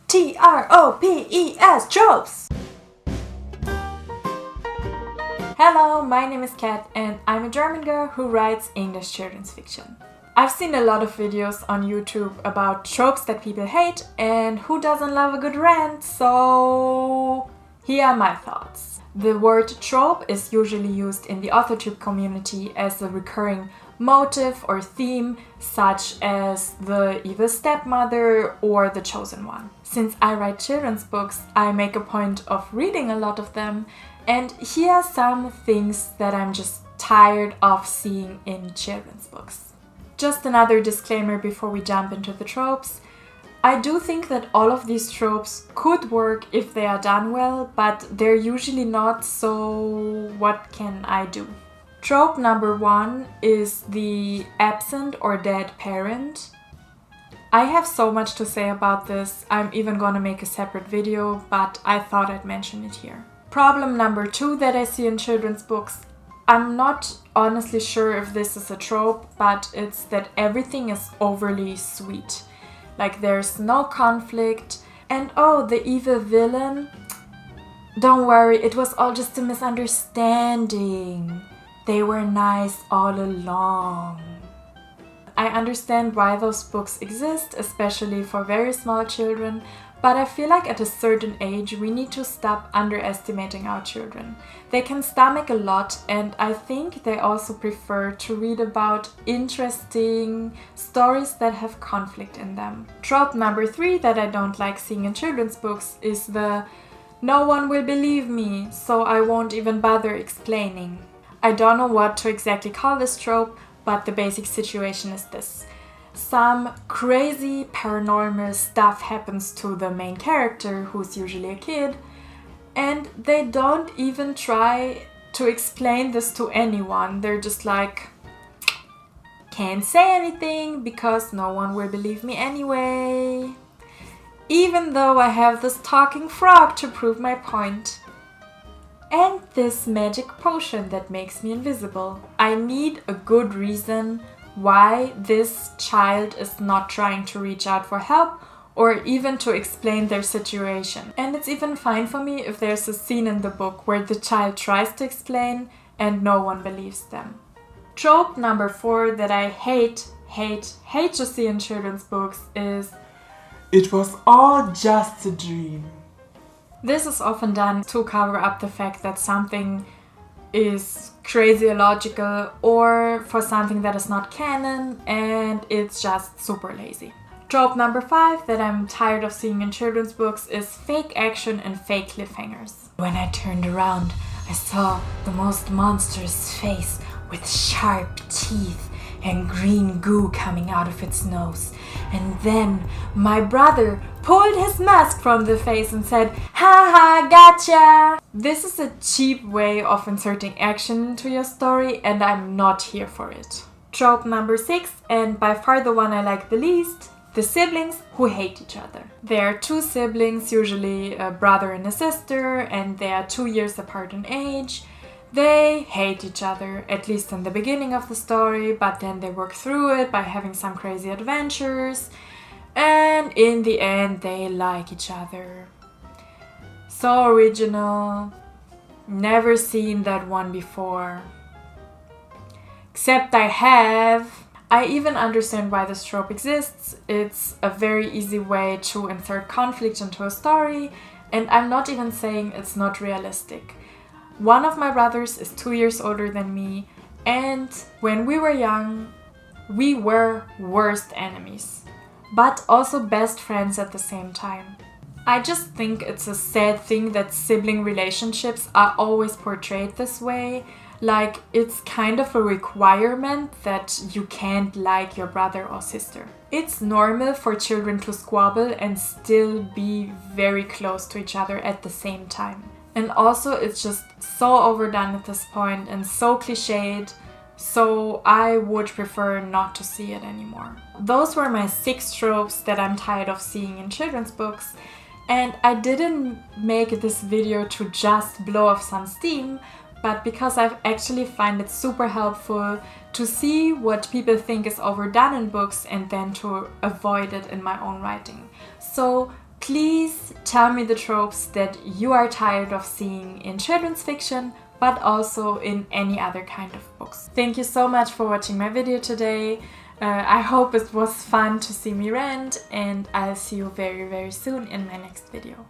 Tropes! Tropes! Hello, my name is Kat and I'm a German girl who writes English children's fiction. I've seen a lot of videos on YouTube about tropes that people hate and who doesn't love a good rant, so here are my thoughts. The word trope is usually used in the authorship community as a recurring motive or theme, such as the evil stepmother or the chosen one. Since I write children's books, I make a point of reading a lot of them, and here are some things that I'm just tired of seeing in children's books. Just another disclaimer before we jump into the tropes. I do think that all of these tropes could work if they are done well, but they're usually not, so what can I do? Trope number 1 is the absent or dead parent. I have so much to say about this, I'm even gonna make a separate video, but I thought I'd mention it here. Problem number 2 that I see in children's books, I'm not honestly sure if this is a trope, but it's that everything is overly sweet. Like there's no conflict, and oh, the evil villain, don't worry, it was all just a misunderstanding. They were nice all along. I understand why those books exist, especially for very small children, but I feel like at a certain age we need to stop underestimating our children. They can stomach a lot, and I think they also prefer to read about interesting stories that have conflict in them. Trope number 3 that I don't like seeing in children's books is the "no one will believe me, so I won't even bother explaining." I don't know what to exactly call this trope, but the basic situation is this. Some crazy paranormal stuff happens to the main character, who's usually a kid, and they don't even try to explain this to anyone. They're just like, can't say anything because no one will believe me anyway. Even though I have this talking frog to prove my point. And this magic potion that makes me invisible. I need a good reason why this child is not trying to reach out for help or even to explain their situation. And it's even fine for me if there's a scene in the book where the child tries to explain and no one believes them. Trope number 4 that I hate to see in children's books is "it was all just a dream." This is often done to cover up the fact that something is crazy illogical or for something that is not canon and it's just super lazy. Trope number 5 that I'm tired of seeing in children's books is fake action and fake cliffhangers. When I turned around, I saw the most monstrous face with sharp teeth and green goo coming out of its nose. And then my brother pulled his mask from the face and said, "Ha ha, gotcha!" This is a cheap way of inserting action into your story and I'm not here for it. Trope number 6, and by far the one I like the least, the siblings who hate each other. There are 2 siblings, usually a brother and a sister, and they are 2 years apart in age. They hate each other, at least in the beginning of the story, but then they work through it by having some crazy adventures, and in the end they like each other. So original, never seen that one before. Except I have. I even understand why this trope exists. It's a very easy way to insert conflict into a story, and I'm not even saying it's not realistic. One of my brothers is 2 years older than me, and when we were young, we were worst enemies, but also best friends at the same time. I just think it's a sad thing that sibling relationships are always portrayed this way, like it's kind of a requirement that you can't like your brother or sister. It's normal for children to squabble and still be very close to each other at the same time. And also it's just so overdone at this point and so cliched, so I would prefer not to see it anymore. Those were my 6 tropes that I'm tired of seeing in children's books, and I didn't make this video to just blow off some steam, but because I actually find it super helpful to see what people think is overdone in books and then to avoid it in my own writing. So please Please tell me the tropes that you are tired of seeing in children's fiction, but also in any other kind of books. Thank you so much for watching my video today. I hope it was fun to see me rant, and I'll see you very, very soon in my next video.